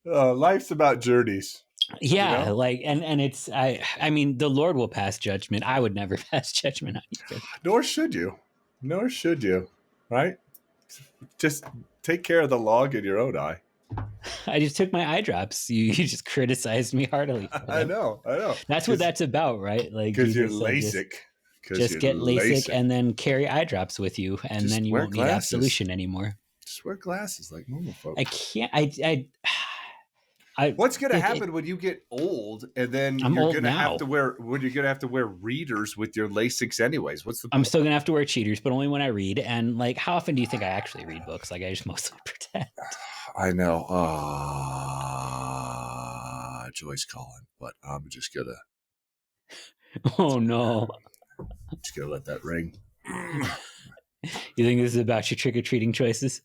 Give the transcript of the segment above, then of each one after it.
Life's about journeys, you Yeah, know? like and it's I mean the Lord will pass judgment. I would never pass judgment on you. Nor should you. Nor should you, right? Just take care of the log in your own eye. I just took my eye drops. You just criticized me heartily for I them. know, I know. That's what that's about, right? Like Because you're Jesus said, just LASIK. Because just you're get LASIK LASIK. and then carry eye drops with you, and then Just you wear won't need glasses. absolution anymore. Just wear glasses like normal I folk. can't. I What's going to it, happen when you get old and then I'm you're old going to have now. to wear, when you're going to have to wear readers with your LASIKs anyways? What's the I'm point? still gonna have to wear cheaters, but only when I read. And like, how often do you think I actually read books? Like, I just mostly pretend. I know. Joy's calling, but I'm just going to Oh no! let that ring. You think this is about your trick or treating choices?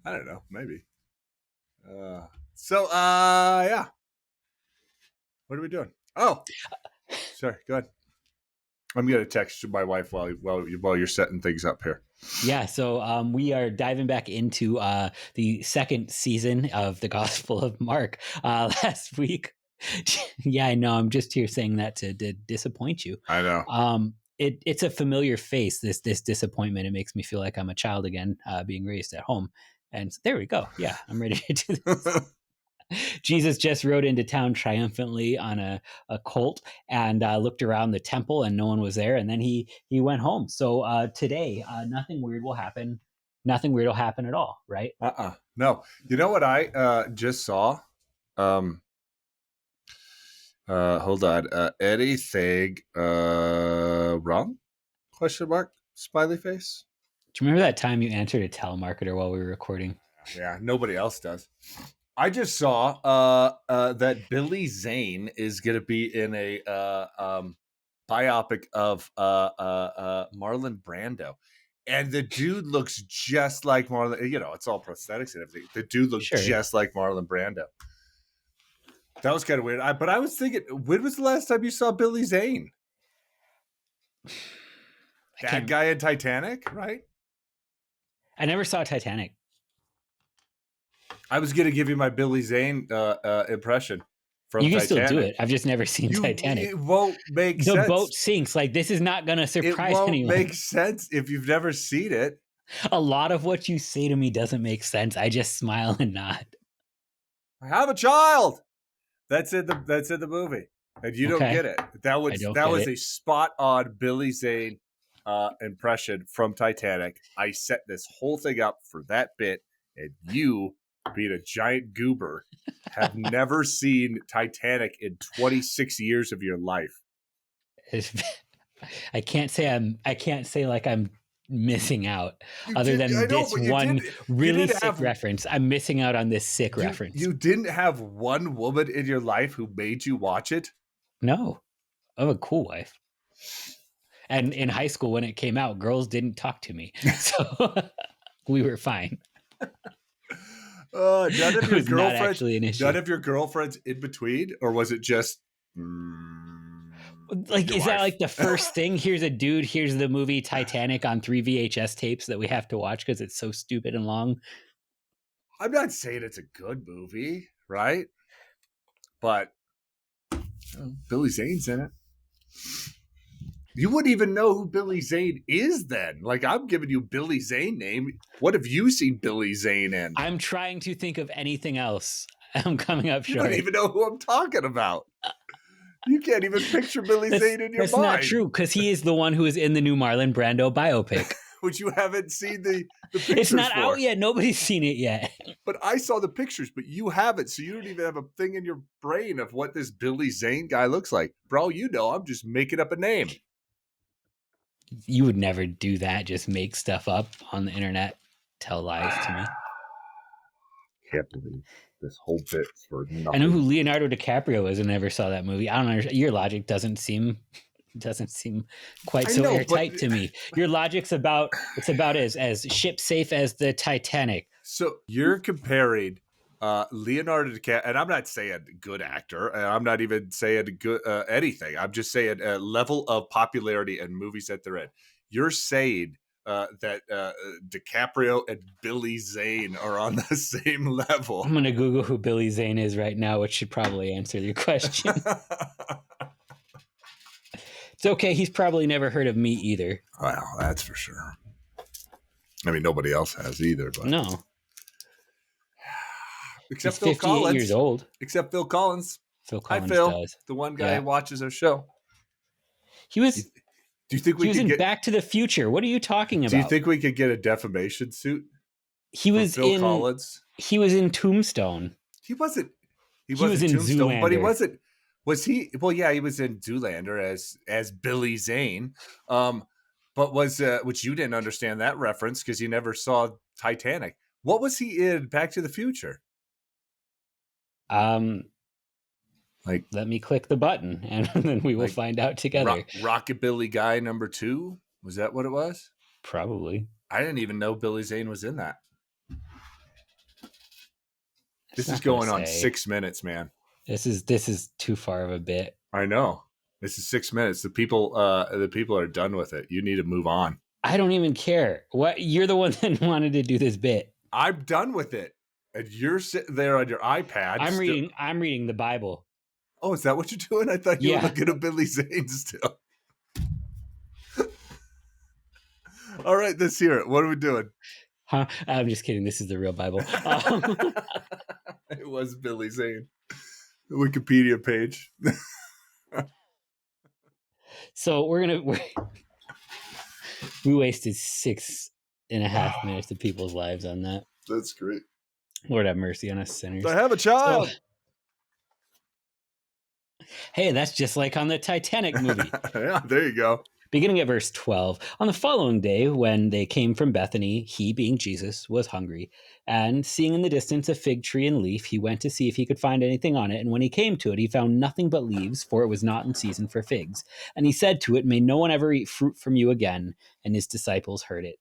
I don't know. Maybe. Yeah. What are we doing? Oh, sorry. Go ahead. I'm gonna text my wife while you're setting things up here. Yeah. So we are diving back into the second season of the Gospel of Mark. Last week, yeah, I know. I'm just here saying that to disappoint you. I know. It's a familiar face. This disappointment. It makes me feel like I'm a child again, being raised at home. And so there we go. Yeah, I'm ready to do this. Jesus just rode into town triumphantly on a colt and looked around the temple, and no one was there. And then he went home. So today, nothing weird will happen. Nothing weird will happen at all, right? No. You know what I just saw? Hold on. Anything wrong? Question mark? Smiley face. Do you remember that time you answered a telemarketer while we were recording? Yeah, nobody else does. I just saw that Billy Zane is going to be in a biopic of Marlon Brando. And the dude looks just like Marlon. You know, it's all prosthetics and everything. The dude looks Sure. just like Marlon Brando. That was kind of weird. But I was thinking, when was the last time you saw Billy Zane? That guy in Titanic, right? I never saw Titanic. I was going to give you my Billy Zane impression from You can Titanic. still do it. I've just never seen Titanic. It won't make the sense. The boat sinks. Like, this is not going to surprise anyone. It won't make sense if you've never seen it. A lot of what you say to me doesn't make sense. I just smile and nod. I have a child. That's in the movie, and you don't get it. That was a spot on Billy Zane impression from Titanic. I set this whole thing up for that bit, and you, being a giant goober, have never seen Titanic in 26 years of your life. I can't say like I'm missing out other than this one really sick reference. I'm missing out on this sick reference. You didn't have one woman in your life who made you watch it? No. I have a cool wife. And in high school when it came out, girls didn't talk to me. So we were fine. None of your girlfriends in between, or was it just like, is that like the first thing? Here's a dude, here's the movie Titanic on 3 VHS tapes that we have to watch because it's so stupid and long. I'm not saying it's a good movie, right? But Billy Zane's in it. You wouldn't even know who Billy Zane is then. Like, I'm giving you Billy Zane name. What have you seen Billy Zane in? I'm trying to think of anything else. I'm coming up short. You don't even know who I'm talking about. You can't even picture Billy Zane in your mind. That's not true, because he is the one who is in the new Marlon Brando biopic. Which you haven't seen the pictures It's not out yet. Nobody's seen it yet. But I saw the pictures, but you haven't. So you don't even have a thing in your brain of what this Billy Zane guy looks like. For all you know, I'm just making up a name. You would never do that. Just make stuff up on the internet. Tell lies to me. Can't believe this whole bit for nothing. I know who Leonardo DiCaprio is and never saw that movie. I don't understand. Your logic doesn't seem quite so airtight to me. Your logic's about as ship safe as the Titanic. So you're comparing Leonardo DiCaprio, and I'm not saying good actor, and I'm not even saying good anything. I'm just saying a level of popularity and movies that they're in. You're saying DiCaprio and Billy Zane are on the same level. I'm going to Google who Billy Zane is right now, which should probably answer your question. It's okay. He's probably never heard of me either. Well, that's for sure. I mean, nobody else has either. But no. Except he's Phil 58 Collins. Years old. Except Phil Collins. Phil Collins Hi, Phil. does. The one guy who watches our show. He was. Do you think we he was could in get Back to the Future? What are you talking about? Do you think we could get a defamation suit? He was Phil Collins. He was in Tombstone. He wasn't. He was in Tombstone, Zoolander. but he wasn't. Was he? Well, yeah, he was in Zoolander as Billy Zane. But was which you didn't understand that reference because you never saw Titanic. What was he in Back to the Future? Like, let me click the button and then we will find out together. Rockabilly Guy number 2? Was that what it was? Probably. I didn't even know Billy Zane was in that. This is going on 6 minutes, man. This is too far of a bit. I know. This is 6 minutes. The people are done with it. You need to move on. I don't even care. What? You're the one that wanted to do this bit. I'm done with it. And you're sitting there on your iPad. I'm reading the Bible. Oh, is that what you're doing? I thought you were looking at Billy Zane still. All right, let's hear it. What are we doing? Huh? I'm just kidding. This is the real Bible. It was Billy Zane. The Wikipedia page. So we wasted 6.5 minutes of people's lives on that. That's great. Lord have mercy on us sinners. I have a child. Hey, that's just like on the Titanic movie. Yeah, there you go. Beginning at verse 12, on the following day, when they came from Bethany, he, being Jesus, was hungry. And seeing in the distance a fig tree and leaf, he went to see if he could find anything on it. And when he came to it, he found nothing but leaves, for it was not in season for figs. And he said to it, "May no one ever eat fruit from you again." And his disciples heard it.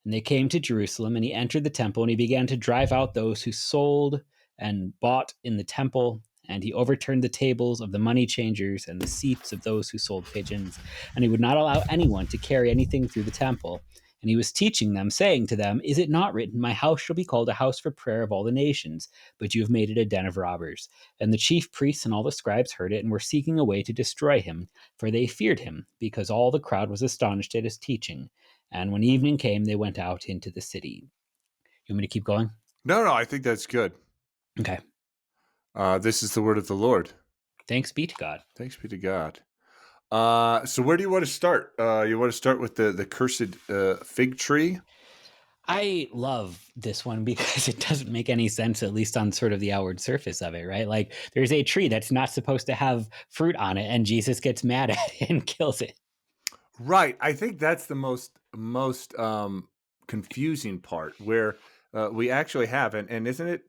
And they came to Jerusalem, and he entered the temple, and he began to drive out those who sold and bought in the temple. And he overturned the tables of the money changers and the seats of those who sold pigeons. And he would not allow anyone to carry anything through the temple. And he was teaching them, saying to them, "Is it not written, 'My house shall be called a house for prayer of all the nations'? But you have made it a den of robbers." And the chief priests and all the scribes heard it and were seeking a way to destroy him, for they feared him, because all the crowd was astonished at his teaching. And when evening came, they went out into the city. You want me to keep going? No, I think that's good. Okay. This is the word of the Lord. Thanks be to God. Thanks be to God. So where do you want to start? You want to start with the cursed fig tree? I love this one because it doesn't make any sense, at least on sort of the outward surface of it, right? Like, there's a tree that's not supposed to have fruit on it, and Jesus gets mad at it and kills it. Right. I think that's the most confusing part, where we actually have, and isn't it?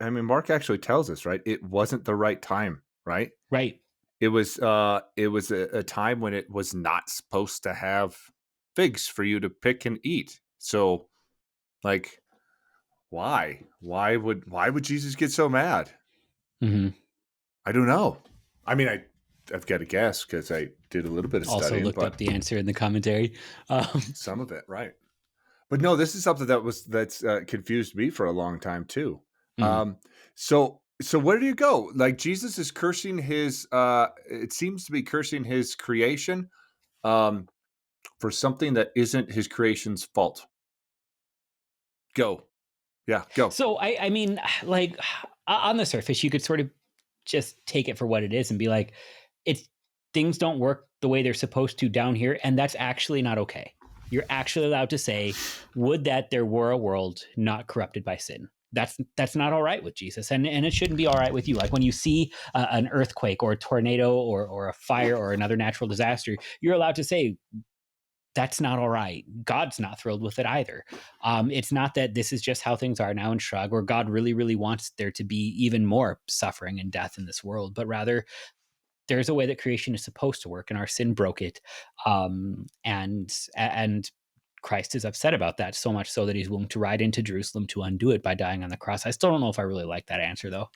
I mean, Mark actually tells us, right? It wasn't the right time, right? Right. It was a time when it was not supposed to have figs for you to pick and eat. So, like, why would Jesus get so mad? Mm-hmm. I don't know. I mean, I've got to guess because I did a little bit of studying. Also looked up the answer in the commentary. Some of it, right? But no, this is something that's confused me for a long time too. Mm. So where do you go? Like, Jesus is cursing his. It seems to be cursing his creation, for something that isn't his creation's fault. Go, yeah, go. So I mean, like, on the surface, you could sort of just take it for what it is and be like, things don't work the way they're supposed to down here, and that's actually not okay. You're actually allowed to say, would that there were a world not corrupted by sin. That's not all right with Jesus, and it shouldn't be all right with you. Like, when you see an earthquake or a tornado or a fire or another natural disaster, you're allowed to say, that's not all right. God's not thrilled with it either. It's not that this is just how things are now in Shrug, or God really, really wants there to be even more suffering and death in this world, but rather there's a way that creation is supposed to work, and our sin broke it. And Christ is upset about that, so much so that he's willing to ride into Jerusalem to undo it by dying on the cross. I still don't know if I really like that answer, though.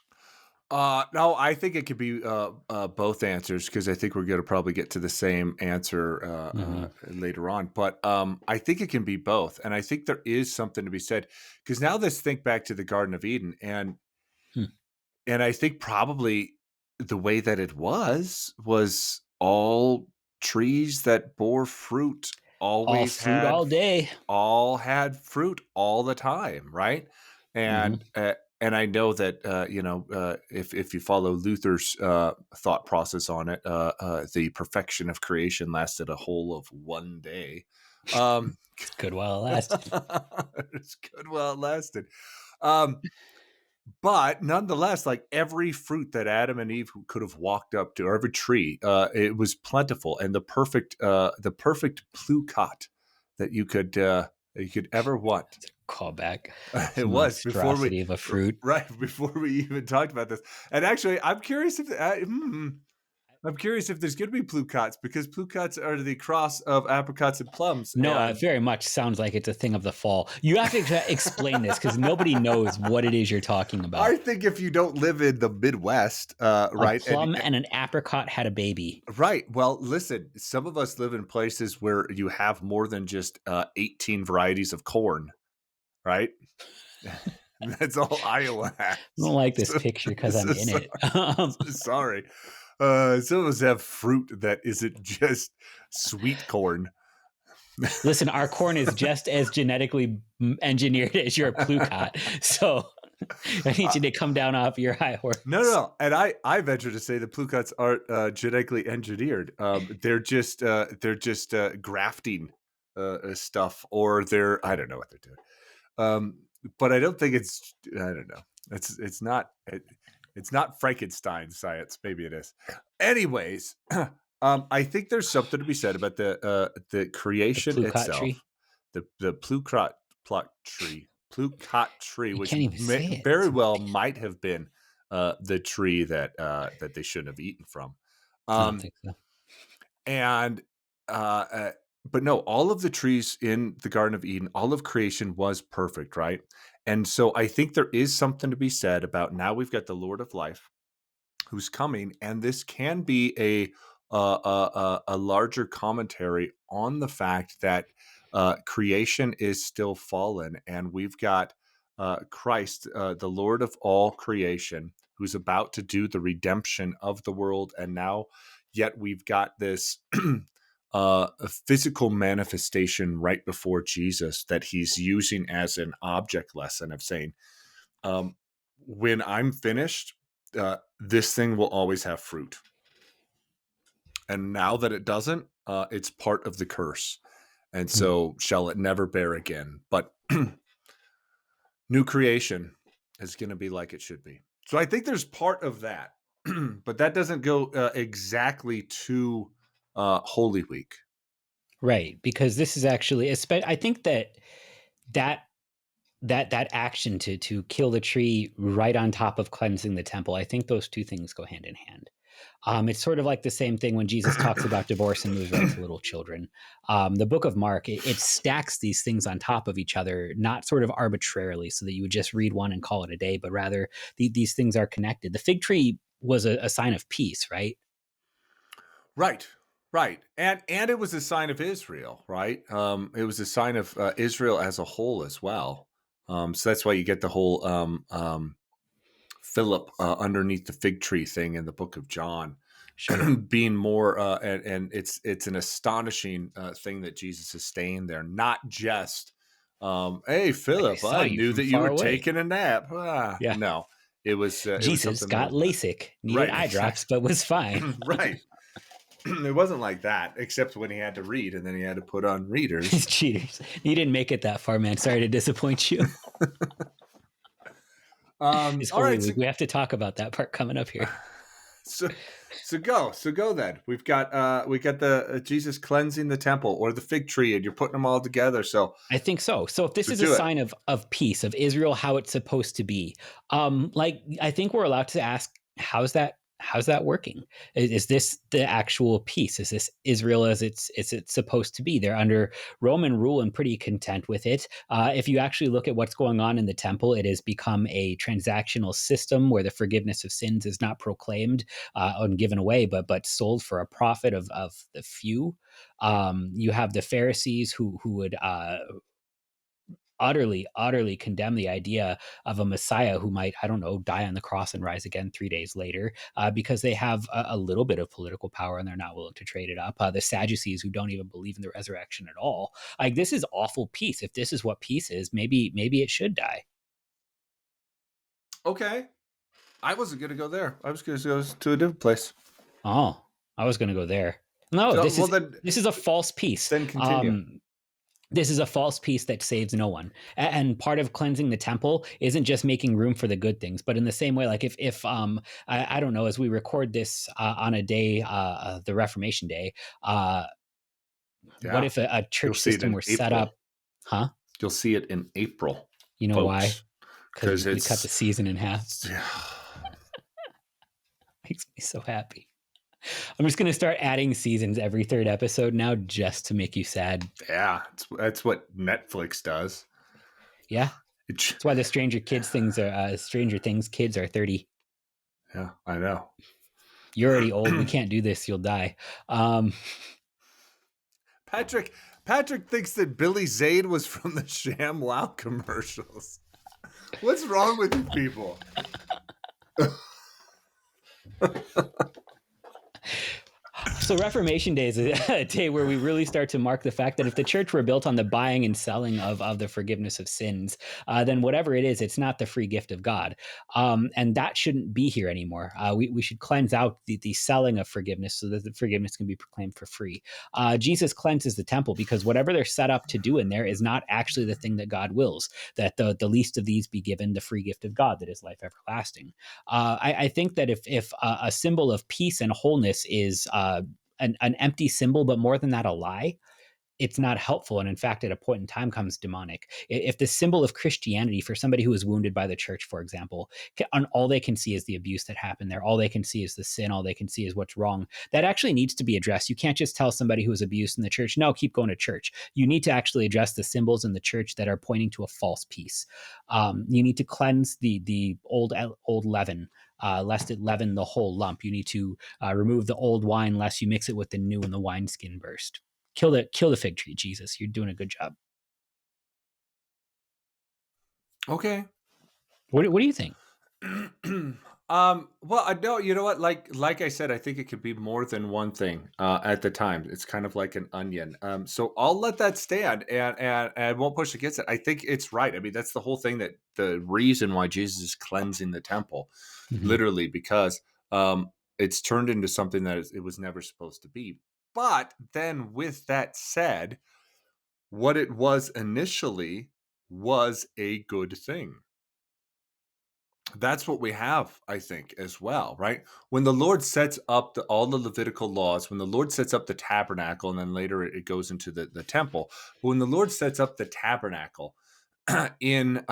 No, I think it could be both answers because I think we're going to probably get to the same answer later on. But I think it can be both, and I think there is something to be said because now let's think back to the Garden of Eden, and I think probably the way that it was all trees that bore fruit All always fruit all day. all had fruit all the time, right? And and I know that if you follow Luther's thought process on it, the perfection of creation lasted a whole of one day. It's good while it lasted. It's good while it lasted. But nonetheless, like every fruit that Adam and Eve could have walked up to, or every tree, it was plentiful and the perfect plukat that you could ever want. Callback. It was before we of a fruit. Right before we even talked about this. And actually, I'm curious if there's going to be plukats because plukats are the cross of apricots and plums. No, it very much sounds like it's a thing of the fall. You have to explain this because nobody knows what it is you're talking about. I think if you don't live in the Midwest, right, a plum and an apricot had a baby. Right. Well, listen, some of us live in places where you have more than just 18 varieties of corn, right? That's all Iowa has. I don't like this picture because I'm in it. Sorry. Some of us have fruit that isn't just sweet corn. Listen, our corn is just as genetically engineered as your plukat. So I need you to come down off your high horse. No. And I venture to say the plukats aren't genetically engineered. They're just grafting stuff, or I don't know what they're doing. But I don't think I don't know. It's not Frankenstein science. Maybe it is. Anyways, I think there's something to be said about the creation itself. Tree? The plukat tree, which very well might have been the tree that they shouldn't have eaten from. I don't think so. And but no, all of the trees in the Garden of Eden, all of creation was perfect, right? And so I think there is something to be said about now we've got the Lord of Life who's coming, and this can be a larger commentary on the fact that creation is still fallen, and we've got Christ, the Lord of all creation, who's about to do the redemption of the world, and now yet we've got this a physical manifestation right before Jesus that he's using as an object lesson of saying, when I'm finished, this thing will always have fruit. And now that it doesn't, it's part of the curse. And so shall it never bear again. But new creation is going to be like it should be. So I think there's part of that. But that doesn't go exactly to Holy Week. Right. Because this is actually, I think that action to kill the tree right on top of cleansing the temple, I think those two things go hand in hand. It's sort of like the same thing when Jesus talks about divorce and moves right to little children. The book of Mark, it stacks these things on top of each other, not sort of arbitrarily so that you would just read one and call it a day, but rather these things are connected. The fig tree was a sign of peace, right? Right. And it was a sign of Israel, right? It was a sign of Israel as a whole as well. So that's why you get the whole Philip underneath the fig tree thing in the book of John, sure. Being more, and it's an astonishing thing that Jesus is staying there, not just, hey, Philip, I knew that you were taking a nap. Yeah. No, it was Jesus got LASIK, needed eye drops, but was fine. Right. It wasn't like that, except when he had to read, and then he had to put on readers. Cheaters. You didn't make it that far, man. Sorry to disappoint you. All right, so we have to talk about that part coming up here. So go then. We've got the Jesus cleansing the temple or the fig tree, and you're putting them all together. So I think so. So if this is a sign of peace, of Israel, how it's supposed to be, I think we're allowed to ask, how's that how's that working? Is this the actual peace? Is this Israel as it's supposed to be? They're under Roman rule and pretty content with it. If you actually look at what's going on in the temple, it has become a transactional system where the forgiveness of sins is not proclaimed and given away, but sold for a profit of the few. You have the Pharisees who would utterly condemn the idea of a Messiah who might, I don't know, die on the cross and rise again 3 days later, because they have a little bit of political power and they're not willing to trade it up. The Sadducees who don't even believe in the resurrection at all. Like, this is awful peace. If this is what peace is, maybe it should die. Okay. I wasn't going to go there. I was going to go to a different place. Oh, I was going to go there. No, this is a false peace. Then continue. This is a false peace that saves no one. And part of cleansing the temple isn't just making room for the good things, but in the same way, like if I don't know, as we record this on a day, the Reformation Day, what if a church system were set up? Huh? You'll see it in April. You know why? Because we cut the season in half. Makes me so happy. I'm just going to start adding seasons every third episode now just to make you sad. Yeah, that's what Netflix does. Yeah. That's why the Stranger Things kids are 30. Yeah, I know. You're already old. We can't do this. You'll die. Patrick thinks that Billy Zane was from the ShamWow commercials. What's wrong with you people? So Reformation Day is a day where we really start to mark the fact that if the church were built on the buying and selling of the forgiveness of sins, then whatever it is, it's not the free gift of God. And that shouldn't be here anymore. We should cleanse out the selling of forgiveness so that the forgiveness can be proclaimed for free. Jesus cleanses the temple because whatever they're set up to do in there is not actually the thing that God wills, that the least of these be given the free gift of God that is life everlasting. I think that if a symbol of peace and wholeness is an empty symbol, but more than that, a lie, it's not helpful. And in fact, at a point in time comes demonic. If the symbol of Christianity for somebody who was wounded by the church, for example, all they can see is the abuse that happened there. All they can see is the sin. All they can see is what's wrong. That actually needs to be addressed. You can't just tell somebody who was abused in the church, no, keep going to church. You need to actually address the symbols in the church that are pointing to a false peace. You need to cleanse the old leaven, lest it leaven the whole lump. You need to remove the old wine, lest you mix it with the new and the wineskin burst. Kill the fig tree, Jesus. You're doing a good job. Okay. What do you think? Well, I know, you know what, like I said, I think it could be more than one thing at the time. It's kind of like an onion. So I'll let that stand and won't push against it. I think it's right. I mean, that's the whole thing, that the reason why Jesus is cleansing the temple, literally, because it's turned into something that it was never supposed to be. But then with that said, what it was initially was a good thing. That's what we have, I think, as well, right? When the Lord sets up all the Levitical laws, when the Lord sets up the tabernacle, and then later it goes into the temple, but when the Lord sets up the tabernacle in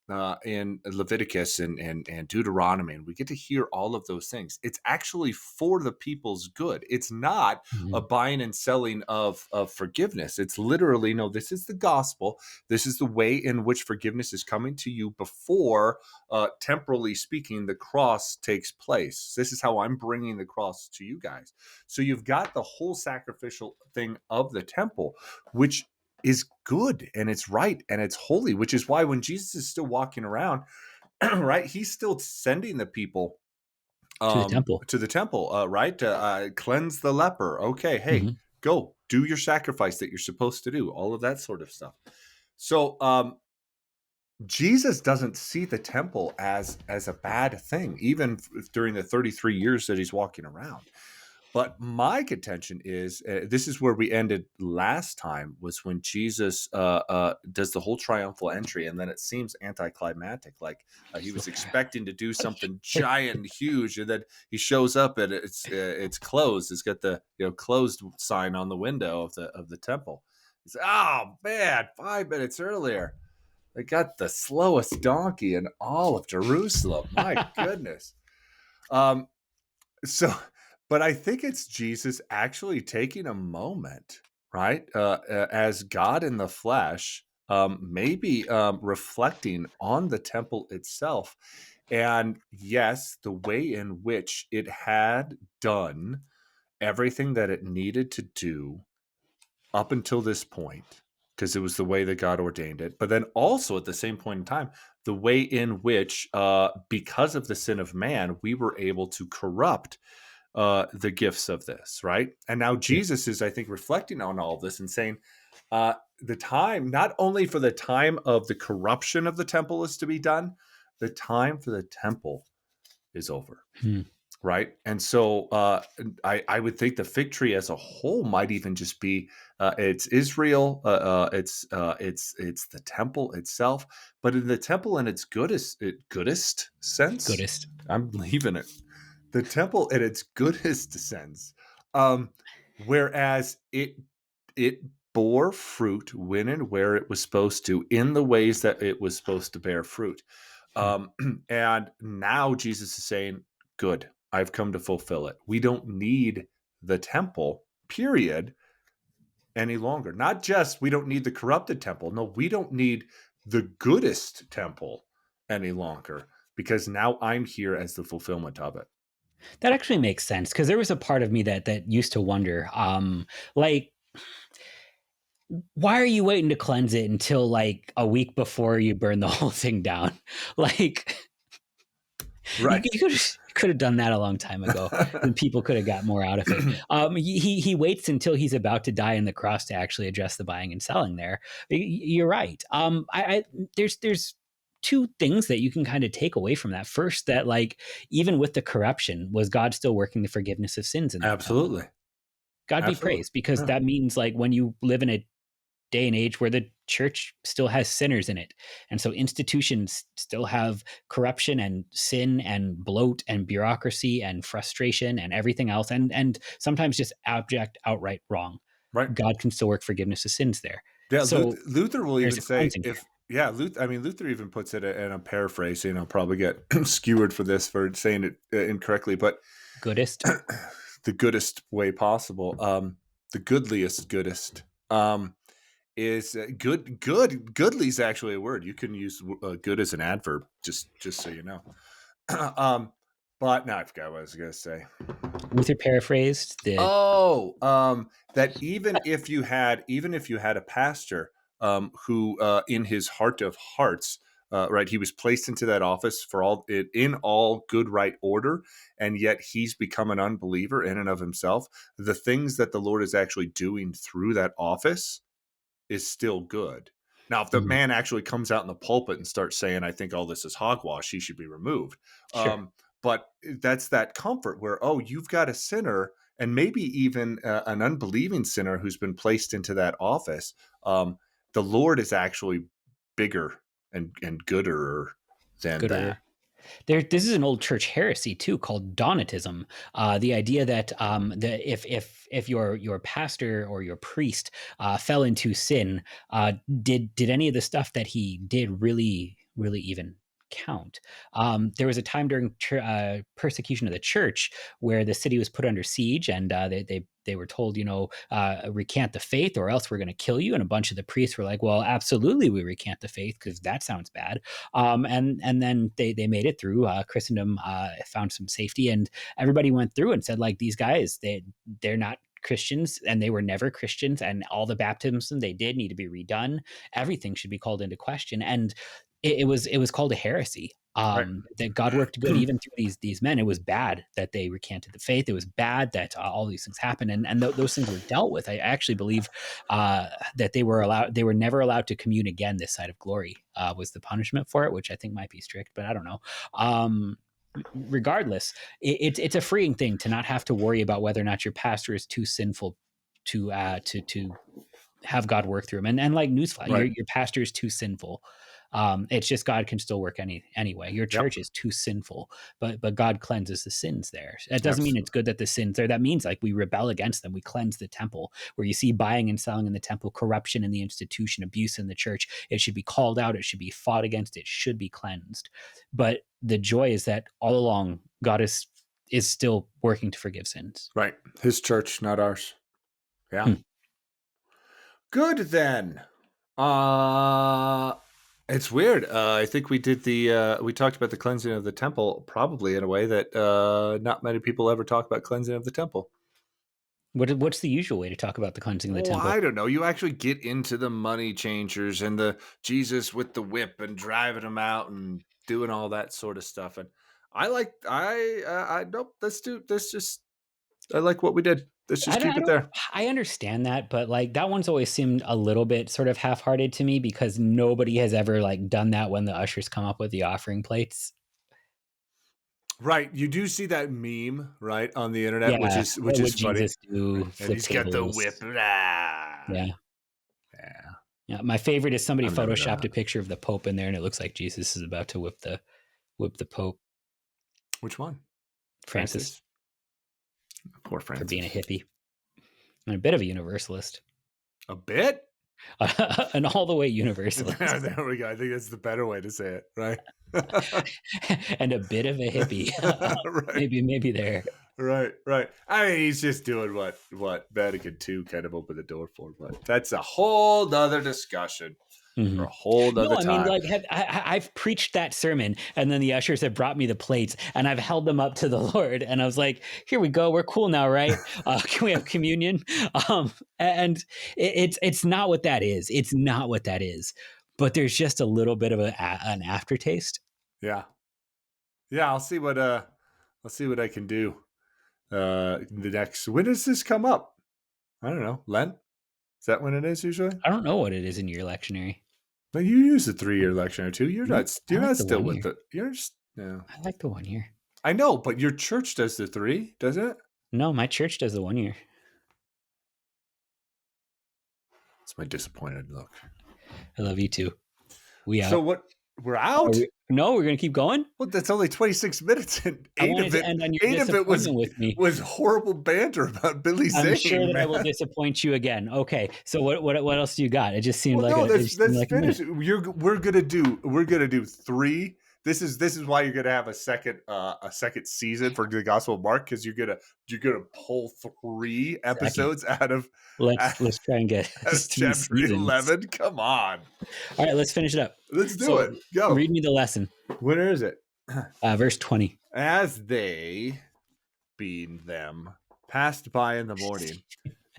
Leviticus and Deuteronomy, and we get to hear all of those things, it's actually for the people's good. It's not a buying and selling of forgiveness. It's literally, no, this is the gospel. This is the way in which forgiveness is coming to you before, temporally speaking, the cross takes place. This is how I'm bringing the cross to you guys. So you've got the whole sacrificial thing of the temple, which is good and it's right and it's holy, which is why when Jesus is still walking around, right, he's still sending the people to the temple, right, to cleanse the leper. Okay, hey, go do your sacrifice that you're supposed to do, all of that sort of stuff. So Jesus doesn't see the temple as a bad thing, even during the 33 years that he's walking around. But my contention is, this is where we ended last time, was when Jesus does the whole triumphal entry, and then it seems anticlimactic, like he was expecting to do something giant and huge, and then he shows up and it's closed. It's got the closed sign on the window of the temple. He's oh man, 5 minutes earlier, they got the slowest donkey in all of Jerusalem. My goodness. So, but I think it's Jesus actually taking a moment, right, as God in the flesh, maybe reflecting on the temple itself. And yes, the way in which it had done everything that it needed to do up until this point, because it was the way that God ordained it. But then also at the same point in time, the way in which, because of the sin of man, we were able to corrupt the gifts of this, right? And now Yeah. Jesus is, I think, reflecting on all of this and saying, the time, not only for the time of the corruption of the temple is to be done, the time for the temple is over. Hmm. Right. And so I would think the fig tree as a whole might even just be it's Israel, it's the temple itself, but in the temple in its goodest sense, Goodest. I'm leaving it. The temple in its goodest sense, um, whereas it bore fruit when and where it was supposed to, in the ways that it was supposed to bear fruit. Hmm. And now Jesus is saying, good, I've come to fulfill it. We don't need the temple, period, any longer. Not just we don't need the corrupted temple. No, we don't need the goodest temple any longer because now I'm here as the fulfillment of it. That actually makes sense, because there was a part of me that used to wonder, like, why are you waiting to cleanse it until like a week before you burn the whole thing down? Like, you, Right. you could have done that a long time ago, and people could have got more out of it. He waits until he's about to die on the cross to actually address the buying and selling. There, you're right. There's two things that you can kind of take away from that. First, that like even with the corruption, was God still working the forgiveness of sins in that temple? Absolutely. God be Absolutely. praised, because Yeah. that means like when you live in a day and age where the church still has sinners in it, and so institutions still have corruption and sin and bloat and bureaucracy and frustration and everything else, and sometimes just abject outright wrong, Right. God can still work forgiveness of sins there. Yeah. So Luther will there's even a say cleansing there. if, yeah, Luther, I mean, Luther even puts it in a paraphrasing. I'll probably get skewered for this for saying it incorrectly, but Goodest. the goodest way possible, the goodliest, goodest, is goodly is actually a word. You can use good as an adverb, just so you know. um, but now I forgot what I was going to say. Luther paraphrased the Oh, that even if you had a pastor who, in his heart of hearts, right, he was placed into that office for all it in all good right order, and yet he's become an unbeliever in and of himself. The things that the Lord is actually doing through that office is still good. Now, if the Mhm. man actually comes out in the pulpit and starts saying, "I think all this is hogwash," he should be removed. Sure. But that's that comfort where, oh, you've got a sinner and maybe even an unbelieving sinner who's been placed into that office. The Lord is actually bigger and gooder than that. Gooder. This is an old church heresy too, called Donatism. The idea that if your pastor or your priest fell into sin, did any of the stuff that he did really even count? There was a time during persecution of the church where the city was put under siege, and they were told, recant the faith or else we're going to kill you. And a bunch of the priests were like, well, absolutely, we recant the faith because that sounds bad. And then they made it through. Christendom found some safety, and everybody went through and said, like, these guys, they're not Christians, and they were never Christians, and all the baptisms they did need to be redone. Everything should be called into question, and it was called a heresy. Right. That God worked good even through these men. It was bad that they recanted the faith. It was bad that all these things happened, and those things were dealt with. I actually believe that they were never allowed to commune again this side of glory. Was the punishment for it, which I think might be strict, but I don't know. Regardless, it's a freeing thing to not have to worry about whether or not your pastor is too sinful to have God work through him. And like newsflash, Right. your pastor is too sinful. It's just God can still work anyway. Your Yep. church is too sinful, but God cleanses the sins there. That doesn't mean it's Absolutely. good that the sins there. That means like we rebel against them. We cleanse the temple. Where you see buying and selling in the temple, corruption in the institution, abuse in the church, it should be called out. It should be fought against. It should be cleansed. But the joy is that all along God has is still working to forgive sins. Right. His church, not ours. Yeah. Good then. It's weird. I think we did we talked about the cleansing of the temple probably in a way that not many people ever talk about cleansing of the temple. What's the usual way to talk about the cleansing of the temple? I don't know. You actually get into the money changers and the Jesus with the whip and driving them out and doing all that sort of stuff. And I nope. I like what we did. Let's just keep it there. I understand that, but like that one's always seemed a little bit sort of half-hearted to me because nobody has ever like done that when the ushers come up with the offering plates. Right, you do see that meme, right, on the internet, which is what would funny. Jesus do? And Flip he's tables. got the whip. Yeah. Yeah. My favorite is somebody photoshopped a picture of the Pope in there, and it looks like Jesus is about to whip the Pope. Which one? Francis. Poor Francis. For being a hippie. And a bit of a universalist. A bit? An all the way universalist. There we go. I think that's the better way to say it, right? And a bit of a hippie. Right. Maybe there. Right. I mean, he's just doing what Vatican II kind of opened the door for, but that's a whole other discussion. For a whole other time. I mean, like I've preached that sermon, and then the ushers have brought me the plates, and I've held them up to the Lord, and I was like, "Here we go, we're cool now, right? Can we have communion?" And it's not what that is. It's not what that is. But there's just a little bit of an aftertaste. Yeah. I'll see what I can do. The next. When does this come up? I don't know. Lent? Is that when it is usually? I don't know what it is in your lectionary. But you use the 3-year lectionary too. You're not still with it. You're just no. I like the 1 year. I know, but your church does the 3, does it? No, my church does the 1 year. It's my disappointed look. I love you too. We out. So what? We're out? No, we're gonna keep going. Well, that's only 26 minutes, and eight of it was horrible banter about Billy Zane. I'm sure that I will disappoint you again. Okay, so what else do you got? It just seemed let's finish. We're gonna do 3. This is why you're gonna have a second season for the Gospel of Mark, because you're gonna pull 3 episodes out of. Let's try and get chapter 11. Come on. All right, let's finish it up. Let's do it. Go. Read me the lesson. Where is it? Verse 20. As they, being them, passed by in the morning,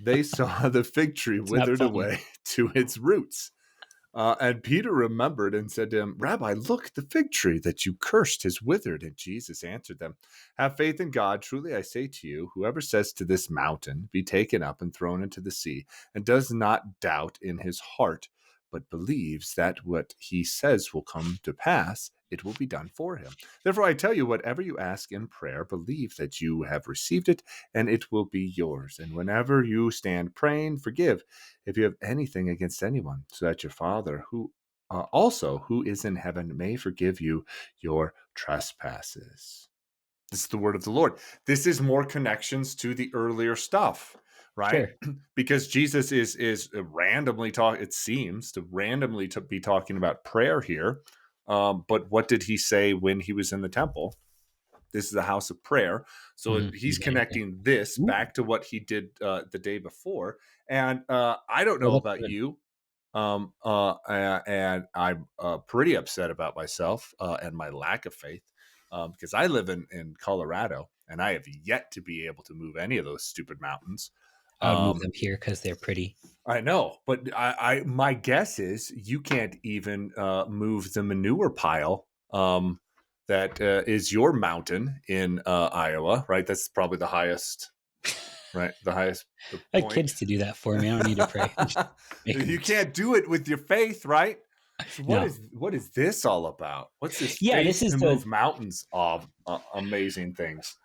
they saw the fig tree withered away to its roots. And Peter remembered and said to him, Rabbi, look, the fig tree that you cursed has withered. And Jesus answered them, have faith in God. Truly I say to you, whoever says to this mountain, be taken up and thrown into the sea, and does not doubt in his heart, but believes that what he says will come to pass, it will be done for him. Therefore I tell you, whatever you ask in prayer, believe that you have received it, and it will be yours. And whenever you stand praying, forgive if you have anything against anyone, so that your Father, who is in heaven, may forgive you your trespasses. This is the word of the Lord. This is more connections to the earlier stuff, right? Sure. Because Jesus is randomly it seems to randomly be talking about prayer here. But what did he say when he was in the temple? This is a house of prayer. So he's connecting this back to what he did the day before. And I don't know about you. And I'm pretty upset about myself and my lack of faith because I live in Colorado and I have yet to be able to move any of those stupid mountains. I would move them here because they're pretty. I know, but my guess is you can't even move the manure pile that is your mountain in Iowa, right? That's probably the highest, right? The highest. I have kids to do that for me. I don't need to pray. You can't do it with your faith, right? So what is this all about? What's this? Yeah, this is to move mountains of amazing things.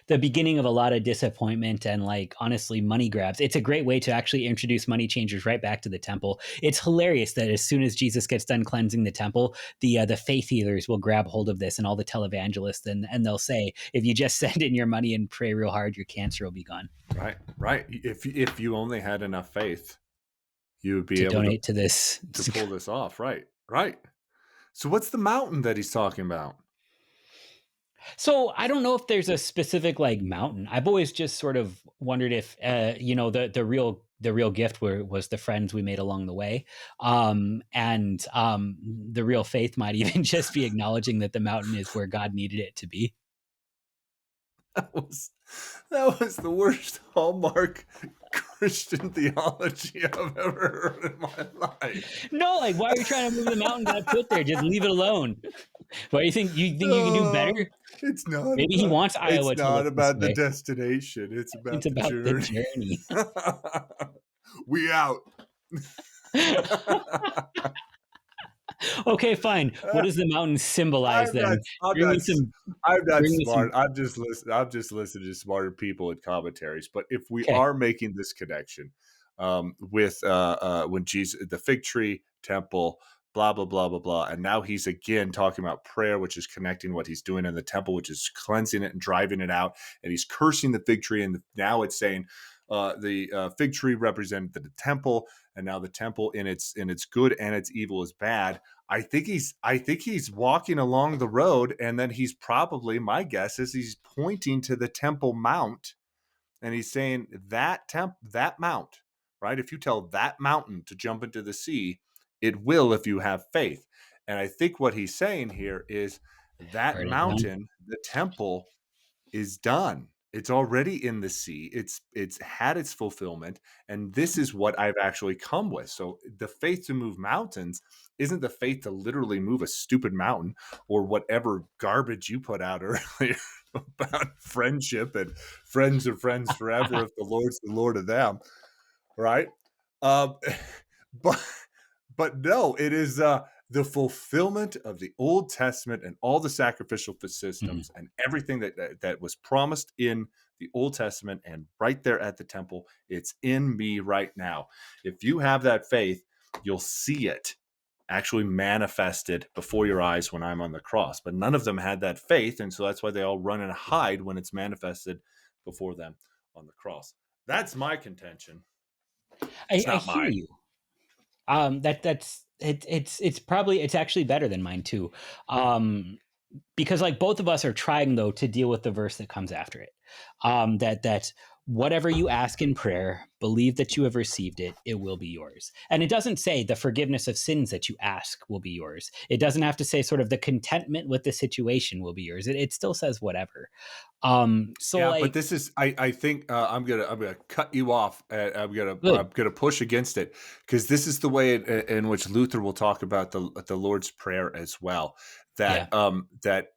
The beginning of a lot of disappointment and like honestly money grabs. It's a great way to actually introduce money changers right back to the temple. It's hilarious that as soon as Jesus gets done cleansing the temple, the faith healers will grab hold of this and all the televangelists and they'll say, if you just send in your money and pray real hard, your cancer will be gone. Right. If you only had enough faith, you would be to able donate to this to pull this off. Right. So what's the mountain that he's talking about? So I don't know if there's a specific like mountain. I've always just sort of wondered if the real gift was the friends we made along the way, and the real faith might even just be acknowledging that the mountain is where God needed it to be. That was that was the worst hallmark Christian theology I've ever heard in my life. No, like why are you trying to move the mountain God put there? Just leave it alone. Why do you think you can do better? Oh, Maybe he wants it's Iowa to not look this about the way. destination. It's It's about the about the journey. journey. We out. Okay, fine. What does the mountain symbolize I'm not. then? I'm Bring not. me some. I'm not Bring me smart. some. I'm just listening to smarter people and commentaries. But if we Okay. are making this connection with when Jesus, the fig tree, temple, blah blah blah blah blah, and now he's again talking about prayer, which is connecting what he's doing in the temple, which is cleansing it and driving it out, and he's cursing the fig tree, and now it's saying the fig tree represented the temple, and now the temple in its good and its evil is bad. I think he's walking along the road, and then he's probably, my guess is he's pointing to the Temple Mount, and he's saying that mount, right? If you tell that mountain to jump into the sea, it will if you have faith. And I think what he's saying here is that Write it down. mountain, the temple, is done. It's already in the sea. It's had its fulfillment, and this is what I've actually come with. So the faith to move mountains isn't the faith to literally move a stupid mountain or whatever garbage you put out earlier about friendship and friends are friends forever if the Lord's the Lord of them, right? Um, but but no, it is the fulfillment of the Old Testament and all the sacrificial Mhm. systems and everything that was promised in the Old Testament and right there at the temple. It's in me right now. If you have that faith, you'll see it actually manifested before your eyes when I'm on the cross. But none of them had that faith, and so that's why they all run and hide when it's manifested before them on the cross. That's my contention. It's I not hear mine. you. It's probably it's actually better than mine too. Because like both of us are trying though to deal with the verse that comes after it. That whatever you ask in prayer, believe that you have received it, it will be yours. And it doesn't say the forgiveness of sins that you ask will be yours. It doesn't have to say sort of the contentment with the situation will be yours. It still says whatever. So Yeah, but like this is I think I'm gonna cut you off. I'm gonna good. push against it because this is the way in which Luther will talk about the Lord's Prayer as well. Yeah. That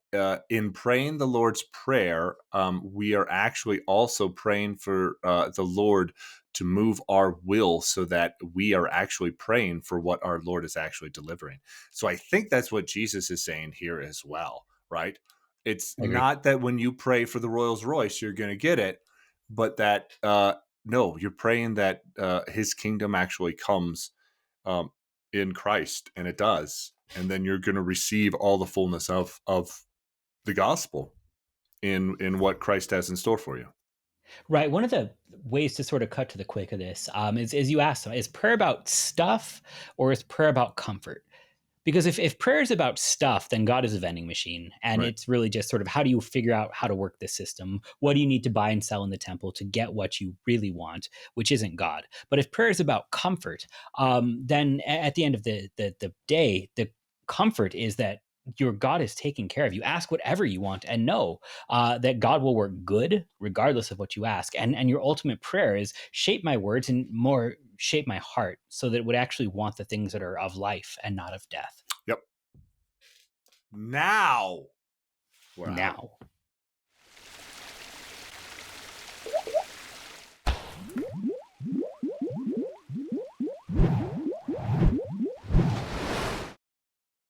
in praying the Lord's Prayer, we are actually also praying for the Lord to move our will so that we are actually praying for what our Lord is actually delivering. So I think that's what Jesus is saying here as well, right? It's I agree. not that when you pray for the Rolls Royce, you're going to get it, but that no, you're praying that His kingdom actually comes um, in Christ, and it does, and then you're going to receive all the fullness of the gospel in what Christ has in store for you. Right. One of the ways to sort of cut to the quick of this is you asked, is prayer about stuff or is prayer about comfort? Because if prayer is about stuff, then God is a vending machine. And Right. it's really just sort of how do you figure out how to work this system? What do you need to buy and sell in the temple to get what you really want, which isn't God? But if prayer is about comfort, then at the end of the day, the comfort is that your God is taking care of you. Ask whatever you want and know that God will work good regardless of what you ask. And your ultimate prayer is shape my words and more shape my heart so that it would actually want the things that are of life and not of death. Yep. Now we're out. Now.